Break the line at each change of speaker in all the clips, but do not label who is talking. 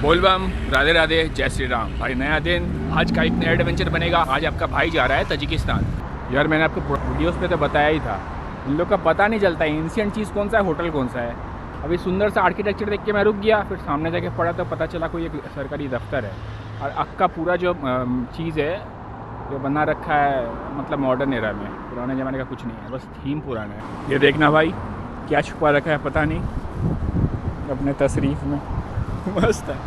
बोलबम, राधे राधे, जय श्री राम। भाई नया दिन, आज का एक नया एडवेंचर बनेगा। आज आपका भाई जा रहा है तजिकिस्तान। यार मैंने आपको वीडियोस पे तो बताया ही था, इन लोग का पता नहीं चलता है एंशिएंट चीज़ कौन सा है, होटल कौन सा है। अभी सुंदर सा आर्किटेक्चर देख के मैं रुक गया, फिर सामने जाके पढ़ा तो पता चला कोई एक सरकारी दफ्तर है। और आपका पूरा जो चीज़ है जो बना रखा है, मतलब मॉडर्न एरा में, पुराने ज़माने का कुछ नहीं है, बस थीम पुराना है। ये देखना भाई क्या छुपा रखा है पता नहीं अपने तशरीफ़ में। मस्त है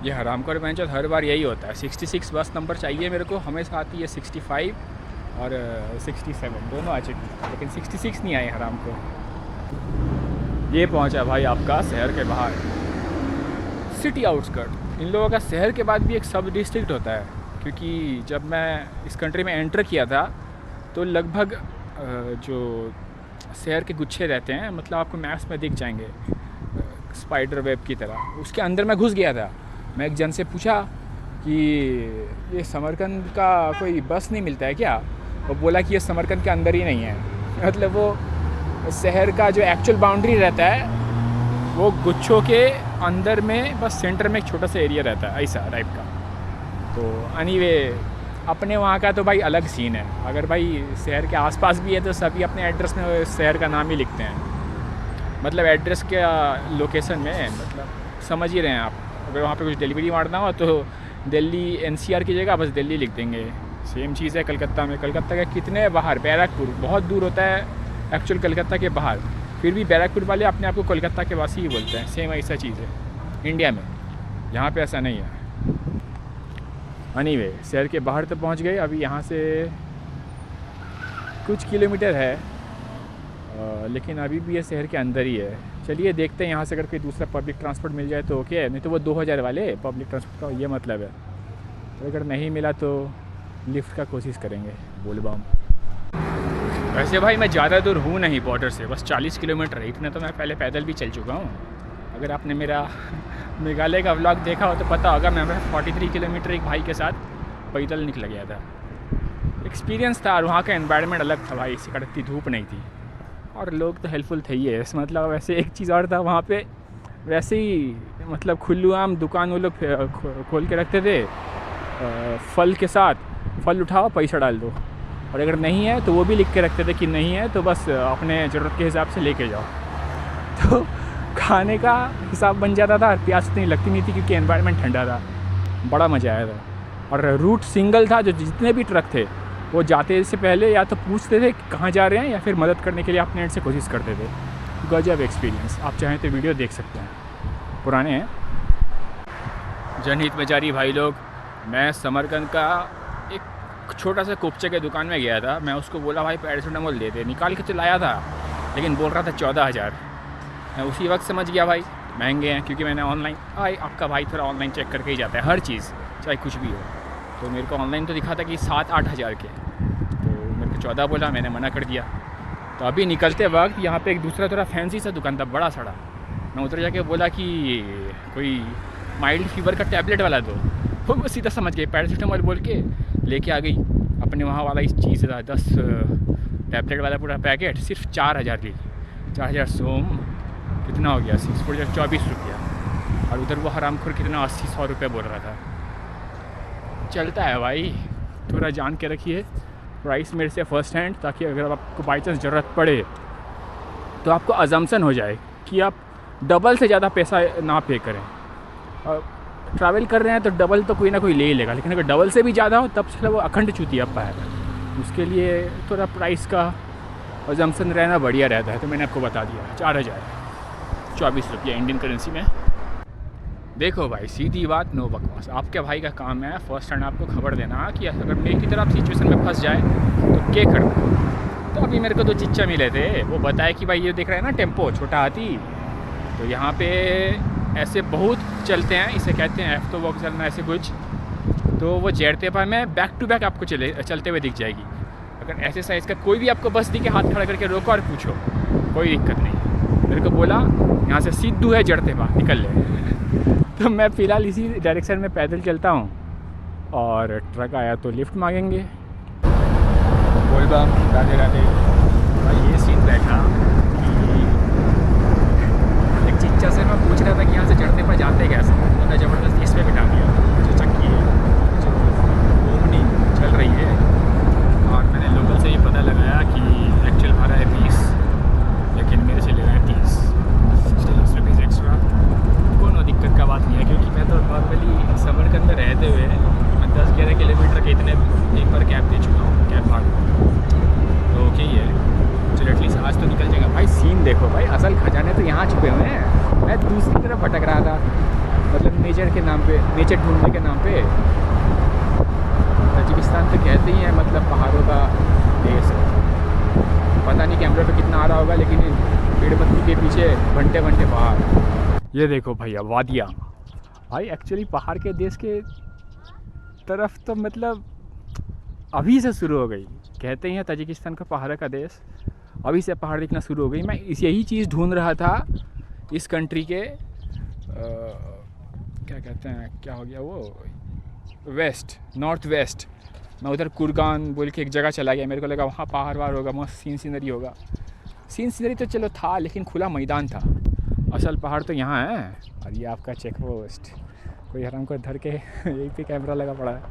ये हरामखोर बेंचर, हर बार यही होता है। 66 बस नंबर चाहिए मेरे को, हमेशा आती है 65 और 67 दोनों आ चुकी, लेकिन 66 नहीं आए हरामखोर। ये पहुंचा भाई आपका शहर के बाहर, सिटी आउटस्कर्ट। इन लोगों का शहर के बाद भी एक सब डिस्ट्रिक्ट होता है, क्योंकि जब मैं इस कंट्री में एंटर किया था तो लगभग जो शहर के गुच्छे रहते हैं, मतलब आपको मैप्स में दिख जाएंगे स्पाइडर वेब की तरह, उसके अंदर मैं घुस गया था। मैं एक जन से पूछा कि ये समरकंद का कोई बस नहीं मिलता है क्या? वो बोला कि ये समरकंद के अंदर ही नहीं है, मतलब वो शहर का जो एक्चुअल बाउंड्री रहता है वो गुच्छों के अंदर में, बस सेंटर में एक छोटा सा एरिया रहता है ऐसा टाइप का। तो एनीवे अपने वहाँ का तो भाई अलग सीन है। अगर भाई शहर के आसपास भी है तो सभी अपने एड्रेस में शहर का नाम ही लिखते हैं, मतलब एड्रेस के लोकेशन में, मतलब समझ ही रहे हैं आप। अगर वहाँ पे कुछ डिलीवरी मारना हो तो दिल्ली NCR की जगह बस दिल्ली लिख देंगे। सेम चीज़ है कलकत्ता में। कलकत्ता के कितने बाहर, बैरकपुर बहुत दूर होता है एक्चुअल कलकत्ता के बाहर, फिर भी बैरकपुर वाले अपने आप को कोलकाता के वासी ही बोलते हैं। सेम ऐसा चीज़ है इंडिया में, यहाँ पे ऐसा नहीं है। एनीवे शहर के बाहर तो पहुँच गए, अभी यहाँ से कुछ किलोमीटर है, लेकिन अभी भी ये शहर के अंदर ही है। चलिए देखते हैं यहाँ से अगर कोई दूसरा पब्लिक ट्रांसपोर्ट मिल जाए तो ओके है, नहीं तो वो 2000 वाले पब्लिक ट्रांसपोर्ट का ये मतलब है। तो अगर नहीं मिला तो लिफ्ट का कोशिश करेंगे। बोलबम। वैसे भाई मैं ज़्यादा दूर हूँ नहीं बॉर्डर से, बस 40 किलोमीटर है। इतना तो मैं पहले पैदल भी चल चुका हूँ। अगर आपने मेरा मेघालय का व्लॉग देखा हो तो पता होगा, मैं 43 किलोमीटर एक भाई के साथ पैदल निकल गया था। एक्सपीरियंस था, और वहाँ का एनवायरनमेंट अलग था भाई, इससे कड़कती धूप नहीं थी, और लोग तो हेल्पफुल थे ही है। मतलब वैसे एक चीज़ और था वहाँ पे, वैसे ही मतलब खुल्लू आम दुकान वो लोग खोल के रखते थे, फल के साथ, फल उठाओ पैसा डाल दो, और अगर नहीं है तो वो भी लिख के रखते थे कि नहीं है तो बस अपने ज़रूरत के हिसाब से लेके जाओ। तो खाने का हिसाब बन जाता था, और प्यास इतनी लगती नहीं थी क्योंकि एनवायरनमेंट ठंडा था। बड़ा मज़ा आया था। और रूट सिंगल था, जो जितने भी ट्रक थे वो जाते से पहले या तो पूछते थे कि कहाँ जा रहे हैं, या फिर मदद करने के लिए अपने एंड से कोशिश करते थे। गजब एक्सपीरियंस। आप चाहें तो वीडियो देख सकते हैं, पुराने हैं। जनहित में जारी भाई लोग, मैं समरकंद का एक छोटा सा कुपचे के दुकान में गया था। मैं उसको बोला भाई पैरासीटामोल दे दे, निकाल के तो लाया था, लेकिन बोल रहा था 14,000। मैं उसी वक्त समझ गया भाई महंगे हैं, क्योंकि मैंने ऑनलाइन, आपका भाई थोड़ा ऑनलाइन चेक करके ही जाता है हर चीज़, चाहे कुछ भी हो। तो मेरे को ऑनलाइन तो दिखा था कि 7-8 हज़ार के, तो मेरे को 14 बोला, मैंने मना कर दिया। तो अभी निकलते वक्त यहाँ पे एक दूसरा थोड़ा फैंसी सा दुकान था, बड़ा सड़ा। मैं उधर जाके बोला कि कोई माइल्ड फीवर का टैबलेट वाला दो, वो मैं सीधा समझ गई पैरासीटामोल बोल के लेके आ गई। अपने वहाँ वाला इस चीज़ था 10 टैबलेट वाला पूरा पैकेट, सिर्फ 4,000 की। 4,000 सोम कितना हो गया, 24 रुपया। और उधर वो हरामखोर कितना 80-100 रुपये बोल रहा था। चलता है भाई, थोड़ा जान के रखिए प्राइस मेरे से फ़र्स्ट हैंड, ताकि अगर आपको बाई चांस ज़रूरत पड़े तो आपको अजम्पशन हो जाए कि आप डबल से ज़्यादा पैसा ना पे करें। और ट्रैवल कर रहे हैं तो डबल तो कोई ना कोई ले ही लेगा, लेकिन अगर डबल से भी ज़्यादा हो तब से वो अखंड चूतिया पाएगा। उसके लिए थोड़ा प्राइस का अजम्पशन रहना बढ़िया रहता है। तो मैंने आपको बता दिया 4,024 रुपया इंडियन करेंसी में। देखो भाई सीधी बात, नो बकवास। आपके भाई का काम है फर्स्ट हैंड आपको खबर देना कि अगर मेरी की तरफ सिचुएशन में फंस जाए तो क्या करना। तो अभी मेरे को 2 चिच्चा मिले थे, वो बताए कि भाई ये देख रहे हैं ना टेम्पो, छोटा हाथी, तो यहाँ पे ऐसे बहुत चलते हैं, इसे कहते हैं एफ तो वॉक चलना, ऐसे कुछ। तो वो जेड़ते पर में बैक टू बैक आपको चलते हुए दिख जाएगी। अगर ऐसे साइज़ का कोई भी आपको बस दिखे, हाथ खड़ा करके रोको और पूछो, कोई दिक्कत नहीं। मेरे को बोला यहाँ से सिद्धू है जड़ते पा, निकल ले। तो मैं फ़िलहाल इसी डायरेक्शन में पैदल चलता हूँ, और ट्रक आया तो लिफ्ट मांगेंगे। बोलबम, राधे राधे। भाई ये सीन बैठा कि एक चिच्चा से मैं पूछ रहा था कि यहाँ से चढ़ते पर जाते कैसे, मैंने ज़बरदस्ती इस पर बिठा दिया। जो चक्की है, जो घूमनी चल रही है, और मैंने लोकल से ही पता लगाया कि एक्चुअल भाड़ा है 20, लेकिन मेरे से ले रहे हैं 30, 60 रुपीज़ एक्स्ट्रा। कोनो दिक्कत का बात नहीं है, क्योंकि मैं तो नॉर्मली सफ़र के अंदर रहते हुए मैं 10-11 किलोमीटर के इतने एक बार कैब दे चुका हूँ, कैब भाड़ा, तो ओके ही है। चलो एटलीस्ट आज तो निकल जाएगा। भाई सीन देखो भाई, असल खजाने तो यहाँ छुपे हुए हैं। मैं दूसरी तरफ भटक रहा था, मतलब नेचर के नाम पे, नेचर ढूंढने के नाम पे। ताजिकिस्तान तो कहते ही हैं मतलब पहाड़ों का देश है। पता नहीं कैमरा पे कितना आ रहा होगा, लेकिन पेड़ पत्ती के पीछे घंटे घंटे पहाड़। ये देखो भैया वादियाँ। भाई एक्चुअली पहाड़ के देश के तरफ तो मतलब अभी से शुरू हो गई। कहते ही हैं ताजिकिस्तान का पहाड़ का देश, अभी से पहाड़ दिखना शुरू हो गई। मैं यही चीज़ ढूंढ रहा था इस कंट्री के क्या कहते हैं, क्या हो गया वो, वेस्ट, नॉर्थ वेस्ट। मैं उधर कुरगान बोल के एक जगह चला गया, मेरे को लगा वहाँ पहाड़ वहाड़ होगा, मस्त सीन सीनरी होगा। सीन सीनरी तो चलो था, लेकिन खुला मैदान था। असल पहाड़ तो यहाँ है। और ये आपका चेक पोस्ट, कोई हराम को धर के यहीं पे कैमरा लगा पड़ा है।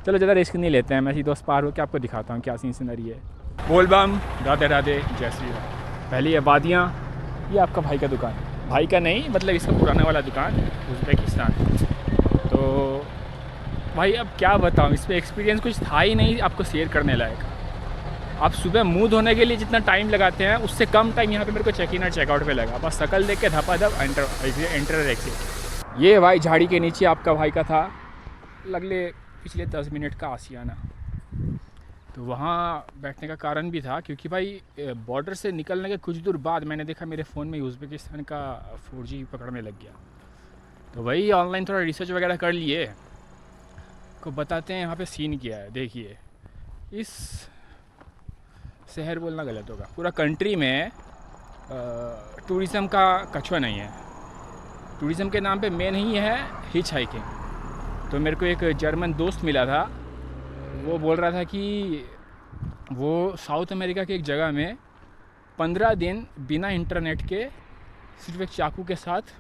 चलो ज़्यादा रिस्क नहीं लेते हैं, मैं सीधे उस पार होकर आपको दिखाता हूँ क्या सीन सीनरी है। बोल बम, राधे राधे, जय श्री राम। पहले ये वादियाँ, ये आपका भाई का दुकान, भाई का नहीं मतलब इसका पुराना वाला दुकान, उज़्बेकिस्तान। तो भाई अब क्या बताऊँ, इस पर एक्सपीरियंस कुछ था ही नहीं आपको शेयर करने लायक। आप सुबह मुंह धोने के लिए जितना टाइम लगाते हैं, उससे कम टाइम यहाँ पे मेरे को चेक इन और चेकआउट पे लगा। बस शक्ल देख के धपाधप एंटर एग्जिट। ये भाई झाड़ी के नीचे आपका भाई का था लगले पिछले 10 मिनट का आसियाना। तो वहाँ बैठने का कारण भी था क्योंकि भाई बॉर्डर से निकलने के कुछ दूर बाद मैंने देखा मेरे फ़ोन में उज़्बेकिस्तान का 4G पकड़ने लग गया। तो वही ऑनलाइन थोड़ा रिसर्च वगैरह कर लिए, को बताते हैं यहाँ पे सीन क्या है। देखिए, इस शहर बोलना गलत होगा, पूरा कंट्री में टूरिज़म का कछुआ नहीं है। टूरिज़म के नाम पे मेन ही है हिच हाइकिंग। तो मेरे को एक जर्मन दोस्त मिला था, वो बोल रहा था कि वो साउथ अमेरिका के एक जगह में 15 दिन बिना इंटरनेट के सिर्फ एक चाकू के साथ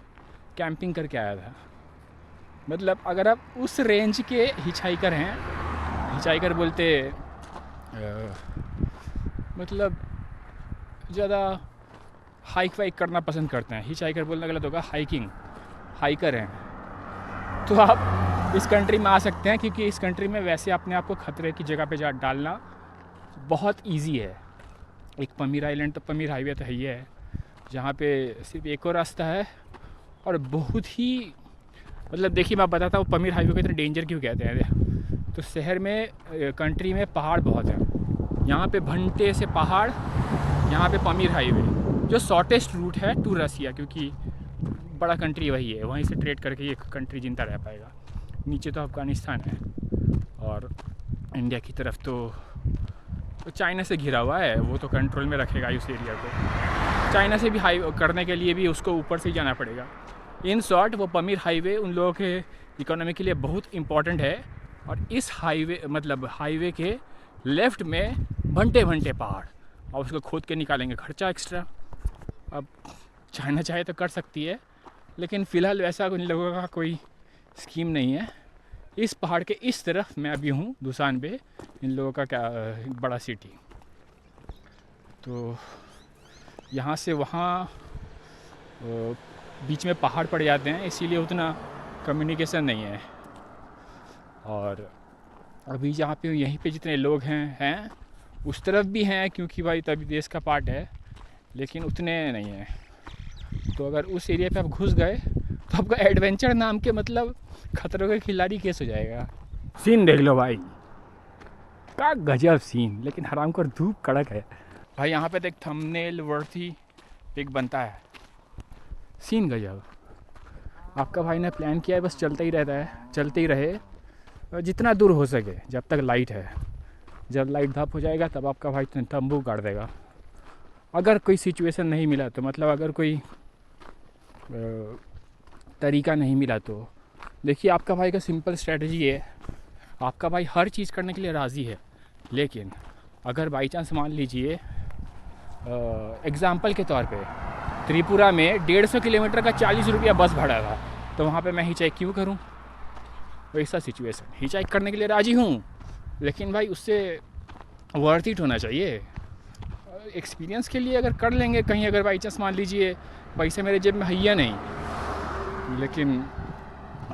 कैंपिंग करके आया था। मतलब अगर आप उस रेंज के हिचहाइकर हैं, हिचहाइकर बोलते मतलब ज़्यादा हाइक वाइक करना पसंद करते हैं, हिचहाइकर बोलना गलत होगा, हाइकर हैं, तो आप इस कंट्री में आ सकते हैं। क्योंकि इस कंट्री में वैसे अपने आप को खतरे की जगह पे जा डालना बहुत इजी है। एक पमीर आइलैंड, तो पमीर हाईवे तो है ही है, जहाँ पे सिर्फ एक और रास्ता है और बहुत ही मतलब देखिए मैं बताता हूँ पमीर हाईवे को इतना डेंजर क्यों कहते हैं। तो शहर में, कंट्री में पहाड़ बहुत हैं, यहाँ पे भंटे से पहाड़, यहाँ पे पमीर हाईवे जो शॉर्टेस्ट रूट है टू रसिया, क्योंकि बड़ा कंट्री वही है, वहीं से ट्रेड करके ये कंट्री जिंदा रह पाएगा। नीचे तो अफ़गानिस्तान है और इंडिया की तरफ तो चाइना से घिरा हुआ है, वो तो कंट्रोल में रखेगा उस एरिया को। चाइना से भी हाई करने के लिए भी उसको ऊपर से ही जाना पड़ेगा। इन शॉर्ट वो पमीर हाईवे उन लोगों के इकोनॉमी के लिए बहुत इम्पॉर्टेंट है। और इस हाईवे मतलब हाईवे के लेफ़्ट में भंटे भंटे पहाड़, और उसको खोद के निकालेंगे, खर्चा एक्स्ट्रा। अब चाइना चाहे तो कर सकती है, लेकिन फ़िलहाल वैसा उन लोगों का कोई स्कीम नहीं है। इस पहाड़ के इस तरफ मैं अभी हूँ दुशानबे, इन लोगों का क्या बड़ा सिटी। तो यहाँ से वहाँ बीच में पहाड़ पड़ जाते हैं, इसीलिए उतना कम्युनिकेशन नहीं है। और अभी जहाँ पे यहीं पे जितने लोग हैं उस तरफ भी हैं, क्योंकि भाई तभी देश का पार्ट है, लेकिन उतने नहीं हैं। तो अगर उस एरिया पे आप घुस गए तो आपका एडवेंचर नाम के मतलब खतरों के खिलाड़ी केस हो जाएगा। सीन देख लो भाई, क्या गजब सीन, लेकिन हराम कर धूप कड़क है भाई। यहाँ पे तो एक थंबनेल वर्थी पिक बनता है, सीन गजब। आपका भाई ने प्लान किया है, बस चलता ही रहता है, चलते ही रहे जितना दूर हो सके जब तक लाइट है। जब लाइट धप हो जाएगा तब आपका भाई तंबू गाड़ देगा। अगर कोई सिचुएशन नहीं मिला तो मतलब अगर कोई तरीका नहीं मिला तो देखिए, आपका भाई का सिंपल स्ट्रेटजी है। आपका भाई हर चीज़ करने के लिए राज़ी है, लेकिन अगर बाई चांस मान लीजिए एग्ज़ाम्पल के तौर पे त्रिपुरा में 150 किलोमीटर का 40 रुपया बस भाड़ा था, तो वहाँ पे मैं हिचाइक क्यों करूँ? वैसा सिचुएशन, हिचाइक करने के लिए राज़ी हूँ, लेकिन भाई उससे वर्थ इट होना चाहिए। एक्सपीरियंस के लिए अगर कर लेंगे कहीं, अगर बाई चांस मान लीजिए पैसे मेरे जेब में हैया नहीं, लेकिन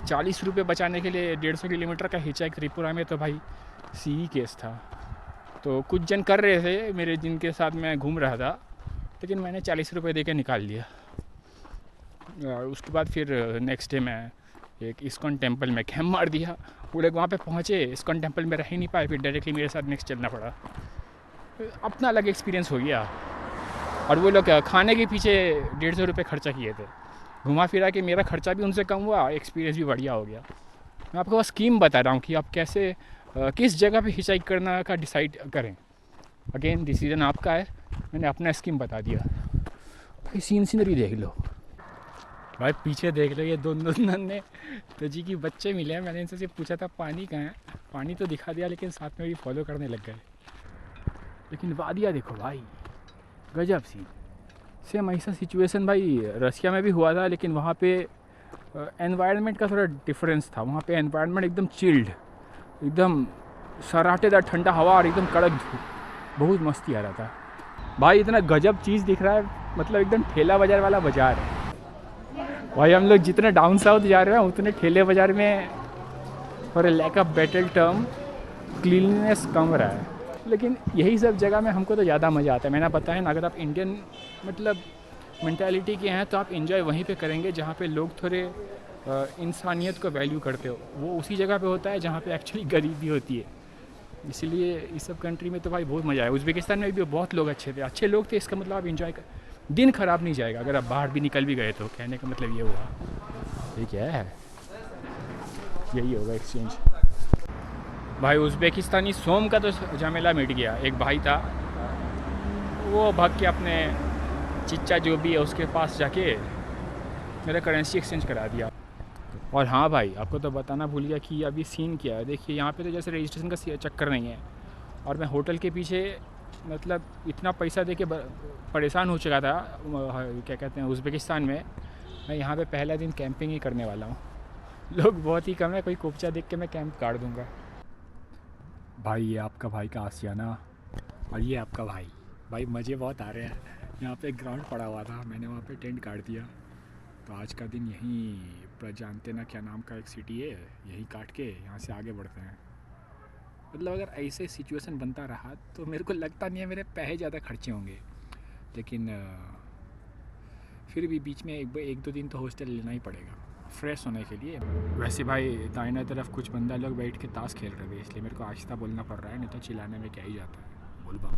40 रुपये बचाने के लिए 150 किलोमीटर का हिचाइक त्रिपुरा में, तो भाई सी केस था। तो कुछ जन कर रहे थे मेरे, जिनके साथ मैं घूम रहा था, लेकिन मैंने 40 रुपये दे के निकाल लिया। उसके बाद फिर नेक्स्ट डे मैं एक इस्कॉन टेम्पल में कैंप मार दिया। वो लोग वहाँ पे पहुँचे, इस्कॉन टेम्पल में रह ही नहीं पाए, फिर डायरेक्टली मेरे साथ नेक्स्ट चलना पड़ा। अपना अलग एक्सपीरियंस हो गया। और वो लोग खाने के पीछे 150 रुपये खर्चा किए थे। घुमा फिरा के मेरा खर्चा भी उनसे कम हुआ, एक्सपीरियंस भी बढ़िया हो गया। मैं आपको बस स्कीम बता रहा हूँ कि आप कैसे किस जगह पे हिचाइक करना का डिसाइड करें। अगेन डिसीजन आपका है, मैंने अपना स्कीम बता दिया। भाई सीनरी देख लो, भाई पीछे देख लो, ये दोनों नन्हे तो जी की बच्चे मिले हैं। मैंने इनसे सिर्फ पूछा था पानी कहाँ है, पानी तो दिखा दिया, लेकिन साथ में भी फॉलो करने लग गए। लेकिन वादियाँ देखो भाई, गजब सी। सेम ऐसा सिचुएशन भाई रशिया में भी हुआ था, लेकिन वहाँ पे एनवायरनमेंट का थोड़ा डिफरेंस था। वहाँ पे एनवायरनमेंट एकदम चिल्ड, एकदम सराटेदार ठंडा हवा और एकदम कड़क धूप, बहुत मस्ती आ रहा था भाई। इतना गजब चीज़ दिख रहा है, मतलब एकदम ठेला बाज़ार वाला बाज़ार है भाई। हम लोग जितने डाउन साउथ जा रहे हैं उतने ठेले बाज़ार में for lack of better term cleanness कम रहा है। लेकिन यही सब जगह में हमको तो ज़्यादा मज़ा आता है। मैंने बताया ना, अगर आप इंडियन मतलब मेंटालिटी के हैं तो आप एंजॉय वहीं पे करेंगे जहाँ पे लोग थोड़े इंसानियत को वैल्यू करते हो। वो उसी जगह पे होता है जहाँ पे एक्चुअली गरीबी होती है। इसलिए इस सब कंट्री में तो भाई बहुत मज़ा आया। उज़्बेकिस्तान में भी बहुत लोग अच्छे लोग थे। इसका मतलब आप इंजॉय कर, दिन ख़राब नहीं जाएगा अगर आप बाहर भी निकल भी गए तो। कहने का मतलब ये हुआ, ठीक है, यही होगा एक्सचेंज। भाई उज़्बेकिस्तानी सोम का तो झमेला मिट गया। एक भाई था, वो भाग के अपने चिच्चा जो भी है उसके पास जाके मेरा करेंसी एक्सचेंज करा दिया। और हाँ भाई, आपको तो बताना भूल गया कि अभी सीन क्या है। देखिए यहाँ पे तो जैसे रजिस्ट्रेशन का चक्कर नहीं है, और मैं होटल के पीछे मतलब इतना पैसा दे के परेशान हो चुका था, क्या कहते हैं, उज़्बेकिस्तान में। मैं यहाँ पे पहला दिन कैंपिंग ही करने वाला हूँ। लोग बहुत ही कम है, कोई कोपचा देख के मैं कैंप काट दूँगा। भाई ये आपका भाई का आशियाना, और ये आपका भाई। भाई मज़े बहुत आ रहे हैं। यहाँ पे ग्राउंड पड़ा हुआ था, मैंने वहाँ पे टेंट काट दिया। तो आज का दिन यहीं पर, जानते ना क्या नाम का एक सिटी है, यहीं काट के यहाँ से आगे बढ़ते हैं। मतलब अगर ऐसे सिचुएशन बनता रहा तो मेरे को लगता नहीं है मेरे पैसे ज़्यादा खर्चे होंगे। लेकिन फिर भी बीच में एक दो दिन तो हॉस्टल लेना ही पड़ेगा फ्रेश होने के लिए। वैसे भाई दाहिना तरफ कुछ बंदा लोग बैठ के ताश खेल रहे थे, इसलिए मेरे को आहिस्ता बोलना पड़ रहा है, नहीं तो चिल्लाने में क्या ही जाता है। बोल बा